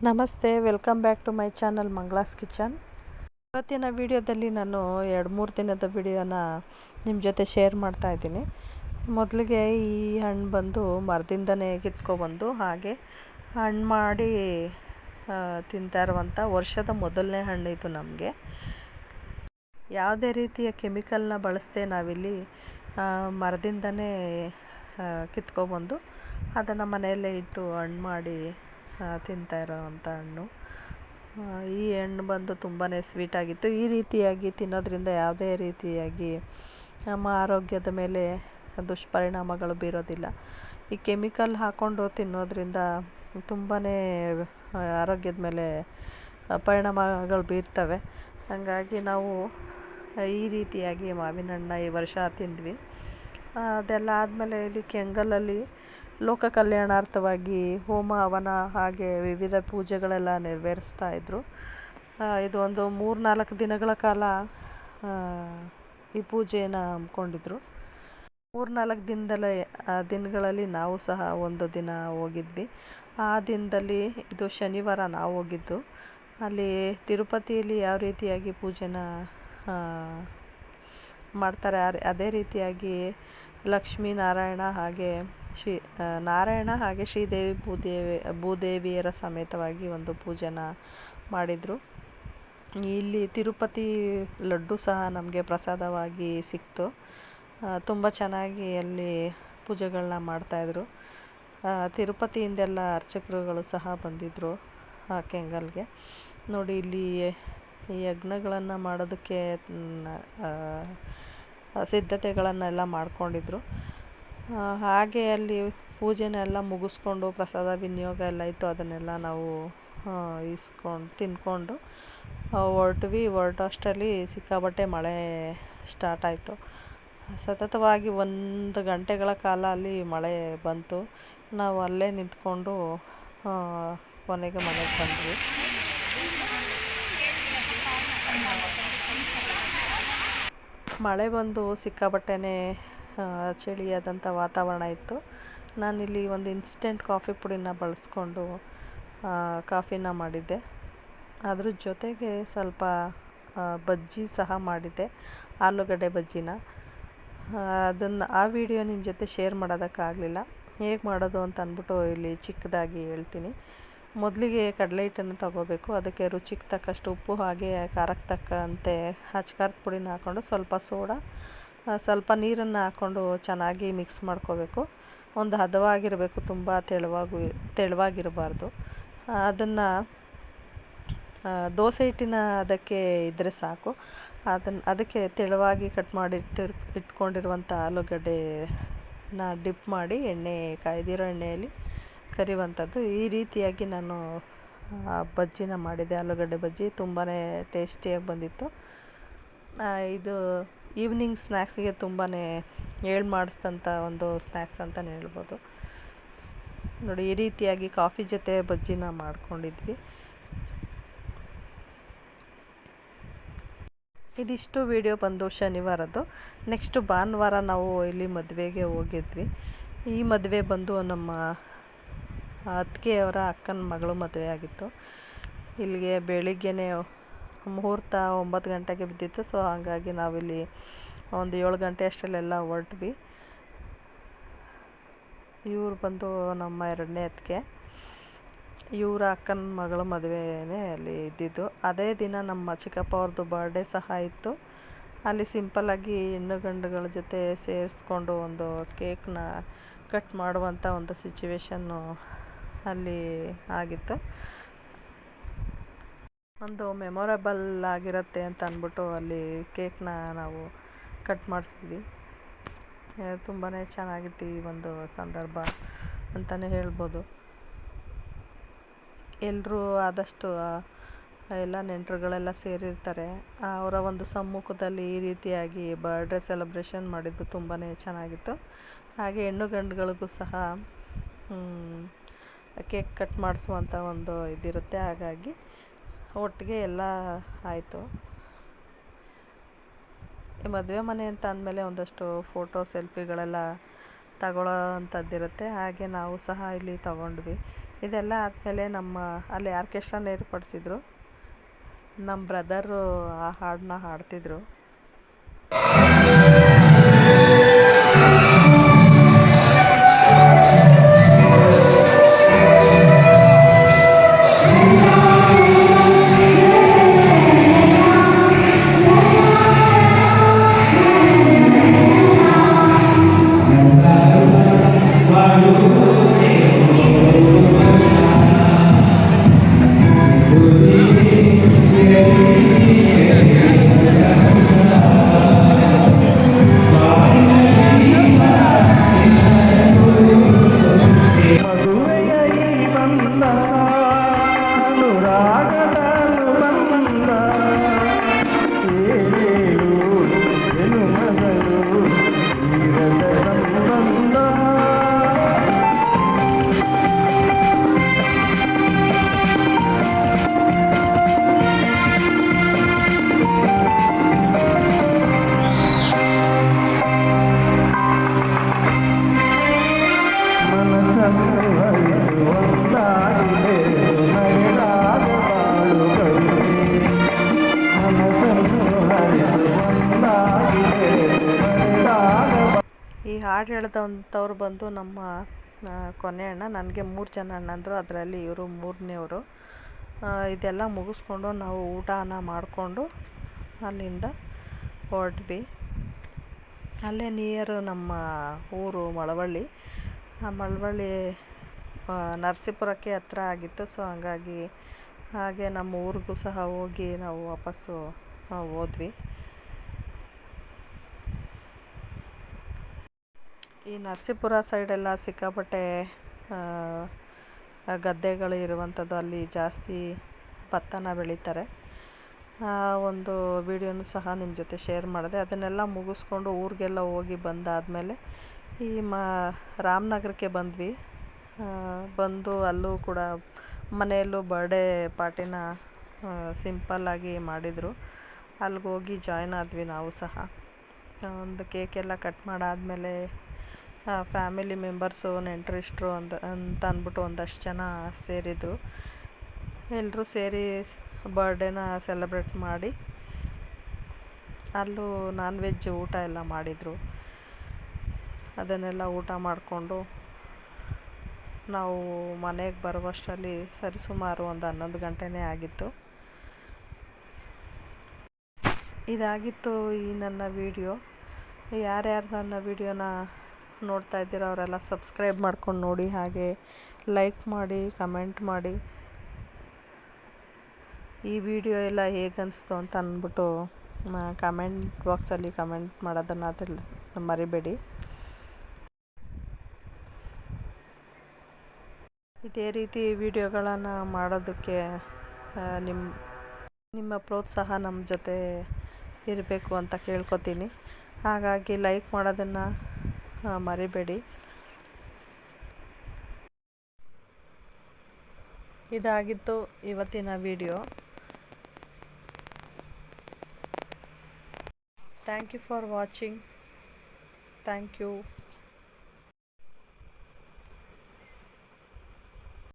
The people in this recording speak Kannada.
ನಮಸ್ತೆ, welcome back to my channel Mangala's kitchen. ಇವತ್ತಿನ ವಿಡಿಯೋದಲ್ಲಿ ನಾನು 2-3 ದಿನದ ವಿಡಿಯೋನ ನಿಮ್ಮ ಜೊತೆ ಶೇರ್ ಮಾಡ್ತಾ ಇದ್ದೀನಿ. ಮೊದಲಿಗೆ ಈ ಹಣ್ಣು ಬಂದು ಮರದಿಂದನೇ ಕಿತ್ಕೊಬಂದು ಹಾಗೆ ಹಣ್ಣು ಮಾಡಿ ತಿಂತಾ ಇರುವಂಥ ವರ್ಷದ ಮೊದಲನೇ ಹಣ್ಣು ಇದು. ನಮಗೆ ಯಾವುದೇ ರೀತಿಯ ಕೆಮಿಕಲ್ನ ಬಳಸದೆ ನಾವಿಲ್ಲಿ ಮರದಿಂದನೇ ಕಿತ್ಕೊಬಂದು ಅದನ್ನು ಮನೆಯಲ್ಲೇ ಇಟ್ಟು ಹಣ್ಣು ಮಾಡಿ ತಿಂತಾ ಇರೋವಂಥ ಹಣ್ಣು. ಈ ಹಣ್ಣು ಬಂದು ತುಂಬಾ ಸ್ವೀಟಾಗಿತ್ತು. ಈ ರೀತಿಯಾಗಿ ತಿನ್ನೋದ್ರಿಂದ ಯಾವುದೇ ರೀತಿಯಾಗಿ ನಮ್ಮ ಆರೋಗ್ಯದ ಮೇಲೆ ದುಷ್ಪರಿಣಾಮಗಳು ಬೀರೋದಿಲ್ಲ. ಈ ಕೆಮಿಕಲ್ ಹಾಕ್ಕೊಂಡು ತಿನ್ನೋದ್ರಿಂದ ತುಂಬಾ ಆರೋಗ್ಯದ ಮೇಲೆ ಪರಿಣಾಮಗಳು ಬೀರ್ತವೆ. ಹಾಗಾಗಿ ನಾವು ಈ ರೀತಿಯಾಗಿ ಮಾವಿನ ಹಣ್ಣು ಈ ವರ್ಷ ತಿಂದ್ವಿ. ಅದೆಲ್ಲ ಆದಮೇಲೆ ಇಲ್ಲಿ ಕೆಂಗಲಲ್ಲಿ ಲೋಕ ಕಲ್ಯಾಣಾರ್ಥವಾಗಿ ಹೋಮ ಹವನ ಹಾಗೆ ವಿವಿಧ ಪೂಜೆಗಳೆಲ್ಲ ನೆರವೇರಿಸ್ತಾಯಿದ್ರು. ಇದು ಒಂದು 3-4 ದಿನಗಳ ಕಾಲ ಈ ಪೂಜೆಯನ್ನು ಹಮ್ಮಿಕೊಂಡಿದ್ರು. 3-4 ದಿನಗಳಲ್ಲಿ ನಾವು ಸಹ ಒಂದು ದಿನ ಹೋಗಿದ್ವಿ. ಆ ದಿನದಲ್ಲಿ ಇದು ಶನಿವಾರ ನಾವು ಹೋಗಿದ್ದು. ಅಲ್ಲಿ ತಿರುಪತಿಯಲ್ಲಿ ಯಾವ ರೀತಿಯಾಗಿ ಪೂಜೆನ ಮಾಡ್ತಾರೆ ಅದೇ ರೀತಿಯಾಗಿ ಲಕ್ಷ್ಮೀನಾರಾಯಣ ಹಾಗೆ ಶ್ರೀದೇವಿ ಭೂದೇವಿಯರ ಸಮೇತವಾಗಿ ಒಂದು ಪೂಜೆನ ಮಾಡಿದರು. ಇಲ್ಲಿ ತಿರುಪತಿ ಲಡ್ಡು ಸಹ ನಮಗೆ ಪ್ರಸಾದವಾಗಿ ಸಿಕ್ತು. ತುಂಬ ಚೆನ್ನಾಗಿ ಅಲ್ಲಿ ಪೂಜೆಗಳನ್ನ ಮಾಡ್ತಾಯಿದ್ರು. ತಿರುಪತಿಯಿಂದೆಲ್ಲ ಅರ್ಚಕರುಗಳು ಸಹ ಬಂದಿದ್ದರು ಕೆಂಗಲ್ಗೆ. ನೋಡಿ, ಇಲ್ಲಿ ಈ ಯಜ್ಞಗಳನ್ನು ಮಾಡೋದಕ್ಕೆ ಸಿದ್ಧತೆಗಳನ್ನೆಲ್ಲ ಮಾಡ್ಕೊಂಡಿದ್ರು. ಹಾಗೆ ಅಲ್ಲಿ ಪೂಜೆನೆಲ್ಲ ಮುಗಿಸ್ಕೊಂಡು ಪ್ರಸಾದ ವಿನಿಯೋಗ ಎಲ್ಲ ಇತ್ತು. ಅದನ್ನೆಲ್ಲ ನಾವು ತಿಂದ್ಕೊಂಡು ಹೊರಟಷ್ಟರಲ್ಲಿ ಸಿಕ್ಕಾಪಟ್ಟೆ ಮಳೆ ಸ್ಟಾರ್ಟ್ ಆಯಿತು. ಸತತವಾಗಿ 1 ಗಂಟೆಗಳ ಕಾಲ ಅಲ್ಲಿ ಮಳೆ ಬಂತು. ನಾವು ಅಲ್ಲೇ ನಿಂತ್ಕೊಂಡು ಕೊನೆಗೆ ಮನೆಗೆ ಬಂದ್ವಿ. ಮಳೆ ಬಂದು ಸಿಕ್ಕಾಪಟ್ಟೆ ಚಳಿಯಾದಂಥ ವಾತಾವರಣ ಇತ್ತು. ನಾನಿಲ್ಲಿ ಒಂದು ಇನ್ಸ್ಟೆಂಟ್ ಕಾಫಿ ಪುಡಿನ ಬಳಸ್ಕೊಂಡು ಕಾಫಿನ ಮಾಡಿದ್ದೆ. ಅದ್ರ ಜೊತೆಗೆ ಸ್ವಲ್ಪ ಬಜ್ಜಿ ಸಹ ಮಾಡಿದ್ದೆ, ಆಲೂಗಡ್ಡೆ ಬಜ್ಜಿನ. ಆ ವಿಡಿಯೋ ನಿಮ್ಮ ಜೊತೆ ಶೇರ್ ಮಾಡೋದಕ್ಕಾಗಲಿಲ್ಲ. ಹೇಗೆ ಮಾಡೋದು ಅಂತ ಅಂದ್ಬಿಟ್ಟು ಇಲ್ಲಿ ಚಿಕ್ಕದಾಗಿ ಹೇಳ್ತೀನಿ. ಮೊದಲಿಗೆ ಕಡಲೆ ಹಿಟ್ಟನ್ನು ತಗೋಬೇಕು. ಅದಕ್ಕೆ ರುಚಿಗೆ ತಕ್ಕಷ್ಟು ಉಪ್ಪು ಹಾಗೆ ಖಾರಕ್ಕೆ ತಕ್ಕಂತೆ ಖಾರದ ಪುಡಿನ ಹಾಕ್ಕೊಂಡು ಸ್ವಲ್ಪ ಸೋಡಾ ಸ್ವಲ್ಪ ನೀರನ್ನು ಹಾಕ್ಕೊಂಡು ಚೆನ್ನಾಗಿ ಮಿಕ್ಸ್ ಮಾಡ್ಕೋಬೇಕು. ಒಂದು ಹದವಾಗಿರಬೇಕು, ತುಂಬ ತೆಳುವಾಗಿರಬಾರ್ದು. ಅದನ್ನು ದೋಸೆ ಹಿಟ್ಟಿನ ಅದಕ್ಕೆ ಇದ್ದರೆ ಸಾಕು. ಅದಕ್ಕೆ ತೆಳುವಾಗಿ ಕಟ್ ಮಾಡಿ ಇಟ್ಕೊಂಡಿರುವಂಥ ಆಲೂಗಡ್ಡೆನ ಡಿಪ್ ಮಾಡಿ ಕಾಯ್ದಿರೋ ಎಣ್ಣೆಯಲ್ಲಿ ಕರಿಯುವಂಥದ್ದು. ಈ ರೀತಿಯಾಗಿ ನಾನು ಬಜ್ಜಿನ ಮಾಡಿದೆ. ಆಲೂಗಡ್ಡೆ ಬಜ್ಜಿ ತುಂಬಾ ಟೇಸ್ಟಿಯಾಗಿ ಬಂದಿತ್ತು. ಇದು ಈವ್ನಿಂಗ್ ಸ್ನ್ಯಾಕ್ಸಿಗೆ ತುಂಬಾ ಮಾಡಿಸಿದಂಥ ಒಂದು ಸ್ನ್ಯಾಕ್ಸ್ ಅಂತಲೇ ಹೇಳ್ಬೋದು. ನೋಡಿ, ಈ ರೀತಿಯಾಗಿ ಕಾಫಿ ಜೊತೆ ಬಜ್ಜಿನ ಮಾಡ್ಕೊಂಡಿದ್ವಿ. ಇದಿಷ್ಟು ವಿಡಿಯೋ ಬಂದು ಶನಿವಾರದ್ದು. ನೆಕ್ಸ್ಟು ಭಾನುವಾರ ನಾವು ಇಲ್ಲಿ ಮದುವೆಗೆ ಹೋಗಿದ್ವಿ. ಈ ಮದುವೆ ಬಂದು ನಮ್ಮ ಅತ್ತಿಗೆಯವರ ಅಕ್ಕನ ಮಗಳು ಮದುವೆ ಆಗಿತ್ತು. ಇಲ್ಲಿಗೆ ಬೆಳಿಗ್ಗೆನೇ ಮುಹೂರ್ತ 9 ಗಂಟೆಗೆ ಬಿದ್ದಿತ್ತು. ಸೊ ಹಾಗಾಗಿ ನಾವಿಲ್ಲಿ ಒಂದು 7 ಗಂಟೆ ಅಷ್ಟರಲ್ಲೆಲ್ಲ ಹೊರಟ್ವಿ. ಇವ್ರು ಬಂದು ನಮ್ಮ 2ನೇ ಅತ್ತಿಗೆ. ಇವರ ಅಕ್ಕನ ಮಗಳ ಮದುವೆನೇ ಅಲ್ಲಿ ಇದ್ದಿದ್ದು. ಅದೇ ದಿನ ನಮ್ಮ ಚಿಕ್ಕಪ್ಪ ಅವ್ರದ್ದು ಬರ್ಡೇ ಸಹ ಇತ್ತು. ಅಲ್ಲಿ ಸಿಂಪಲ್ಲಾಗಿ ಹೆಣ್ಣು ಗಂಡುಗಳ ಜೊತೆ ಸೇರಿಸ್ಕೊಂಡು ಒಂದು ಕೇಕ್ನ ಕಟ್ ಮಾಡುವಂಥ ಒಂದು ಸಿಚುವೇಶನ್ನು ಅಲ್ಲಿ ಆಗಿತ್ತು. ಒಂದು ಮೆಮೊರೇಬಲ್ ಆಗಿರುತ್ತೆ ಅಂತ ಅಂದ್ಬಿಟ್ಟು ಅಲ್ಲಿ ಕೇಕ್ನ ನಾವು ಕಟ್ ಮಾಡಿಸಿದ್ವಿ. ತುಂಬಾ ಚೆನ್ನಾಗಿತ್ತು ಈ ಒಂದು ಸಂದರ್ಭ ಅಂತಲೇ ಹೇಳ್ಬೋದು. ಎಲ್ಲರೂ ಆದಷ್ಟು ಎಲ್ಲ ನೆಂಟರುಗಳೆಲ್ಲ ಸೇರಿರ್ತಾರೆ. ಅವರ ಒಂದು ಸಮ್ಮುಖದಲ್ಲಿ ಈ ರೀತಿಯಾಗಿ ಬರ್ಡೇ ಸೆಲೆಬ್ರೇಷನ್ ಮಾಡಿದ್ದು ತುಂಬಾ ಚೆನ್ನಾಗಿತ್ತು. ಹಾಗೆ ಹೆಣ್ಣು ಗಂಡುಗಳಿಗೂ ಸಹ ಕೇಕ್ ಕಟ್ ಮಾಡಿಸುವಂಥ ಒಂದು ಇದಿರುತ್ತೆ. ಹಾಗಾಗಿ ಒಟ್ಟಿಗೆ ಎಲ್ಲ ಆಯಿತು. ಮದುವೆ ಮನೆ ಅಂತ ಅಂದಮೇಲೆ ಒಂದಷ್ಟು ಸೆಲ್ಫಿಗಳೆಲ್ಲ ತಗೊಳ್ಳೋ ಅಂಥದ್ದಿರುತ್ತೆ. ಹಾಗೆ ನಾವು ಸಹ ಇಲ್ಲಿ ತಗೊಂಡ್ವಿ. ಇದೆಲ್ಲ ಆದಮೇಲೆ ನಮ್ಮ ಅಲ್ಲಿ ಆರ್ಕೆಸ್ಟ್ರಾನ ಏರ್ಪಡಿಸಿದ್ರು. ನಮ್ಮ ಬ್ರದರು ಆ ಹಾಡನ್ನ ಹಾಡ್ತಿದ್ರು. ಈ ಹಾಡು ಹೇಳ್ದಂಥವ್ರು ಬಂದು ನಮ್ಮ ಕೊನೆ ಅಣ್ಣ. ನನಗೆ 3 ಜನ ಅಣ್ಣಂದರು, ಅದರಲ್ಲಿ ಇವರು 3ನೇವರು. ಇದೆಲ್ಲ ಮುಗಿಸ್ಕೊಂಡು ನಾವು ಊಟನ ಮಾಡಿಕೊಂಡು ಅಲ್ಲಿಂದ ಹೊರಟ್ವಿ. ಅಲ್ಲೇ ನಿಯರು ನಮ್ಮ ಊರು ಮಳವಳ್ಳಿ. ಆ ಮಳವಳ್ಳಿ ನರಸೀಪುರಕ್ಕೆ ಹತ್ರ ಆಗಿತ್ತು. ಸೊ ಹಂಗಾಗಿ ಹಾಗೆ ನಮ್ಮ ಊರಿಗೂ ಸಹ ಹೋಗಿ ನಾವು ವಾಪಸ್ಸು ಹೋದ್ವಿ. ಈ ನರಸೀಪುರ ಸೈಡೆಲ್ಲ ಸಿಕ್ಕಾಪಟ್ಟೆ ಗದ್ದೆಗಳು ಇರುವಂಥದ್ದು. ಅಲ್ಲಿ ಜಾಸ್ತಿ ಭತ್ತನ ಬೆಳೀತಾರೆ. ಒಂದು ವಿಡಿಯೋನು ಸಹ ನಿಮ್ಮ ಜೊತೆ ಶೇರ್ ಮಾಡಿದೆ. ಅದನ್ನೆಲ್ಲ ಮುಗಿಸ್ಕೊಂಡು ಊರಿಗೆಲ್ಲ ಹೋಗಿ ಬಂದಾದಮೇಲೆ ಈ ರಾಮನಗರಕ್ಕೆ ಬಂದ್ವಿ. ಬಂದು ಅಲ್ಲೂ ಕೂಡ ಮನೆಯಲ್ಲೂ ಬರ್ಡೇ ಪಾರ್ಟಿನ ಸಿಂಪಲ್ಲಾಗಿ ಮಾಡಿದರು. ಅಲ್ಲಿಗೋಗಿ ಜಾಯ್ನ್ ಆದ್ವಿ ನಾವು ಸಹ. ಒಂದು ಕೇಕೆಲ್ಲ ಕಟ್ ಮಾಡಾದಮೇಲೆ ಫ್ಯಾಮಿಲಿ ಮೆಂಬರ್ಸು, ನೆಂಟರಿಷ್ಟರು ಅಂತ ಅಂದ್ಬಿಟ್ಟು ಒಂದಷ್ಟು ಜನ ಸೇರಿದರು. ಎಲ್ಲರೂ ಸೇರಿ ಬರ್ಡೇನ ಸೆಲೆಬ್ರೇಟ್ ಮಾಡಿ ಅಲ್ಲೂ ನಾನ್ ವೆಜ್ ಊಟ ಎಲ್ಲ ಮಾಡಿದರು. ಅದನ್ನೆಲ್ಲ ಊಟ ಮಾಡಿಕೊಂಡು ನಾವು ಮನೆಗೆ ಬರುವಷ್ಟರಲ್ಲಿ ಸರಿಸುಮಾರು ಒಂದು 11 ಗಂಟೆನೇ ಆಗಿತ್ತು. ಇದಾಗಿತ್ತು ಈ ನನ್ನ ವಿಡಿಯೋ. ಯಾರ್ಯಾರು ನನ್ನ ವಿಡಿಯೋನ ನೋಡ್ತಾ ಇದ್ದೀರೋ ಅವರೆಲ್ಲ ಸಬ್ಸ್ಕ್ರೈಬ್ ಮಾಡ್ಕೊಂಡು ನೋಡಿ, ಹಾಗೆ ಲೈಕ್ ಮಾಡಿ, ಕಮೆಂಟ್ ಮಾಡಿ. ಈ ವಿಡಿಯೋ ಎಲ್ಲ ಹೇಗೆ ಅನಿಸ್ತು ಅಂತ ಅಂದ್ಬಿಟ್ಟು ಕಮೆಂಟ್ ಬಾಕ್ಸಲ್ಲಿ ಕಮೆಂಟ್ ಮಾಡೋದನ್ನು ಮರಿಬೇಡಿ. ಇದೇ ರೀತಿ ವಿಡಿಯೋಗಳನ್ನು ಮಾಡೋದಕ್ಕೆ ನಿಮ್ಮ ಪ್ರೋತ್ಸಾಹ ನಮ್ಮ ಜೊತೆ ಇರಬೇಕು ಅಂತ ಕೇಳ್ಕೊತೀನಿ. ಹಾಗಾಗಿ ಲೈಕ್ ಮಾಡೋದನ್ನು ಮರಿಬೇಡಿ. ಇದಾಗಿತ್ತು ಇವತ್ತಿನ video. Thank you for watching. Thank you.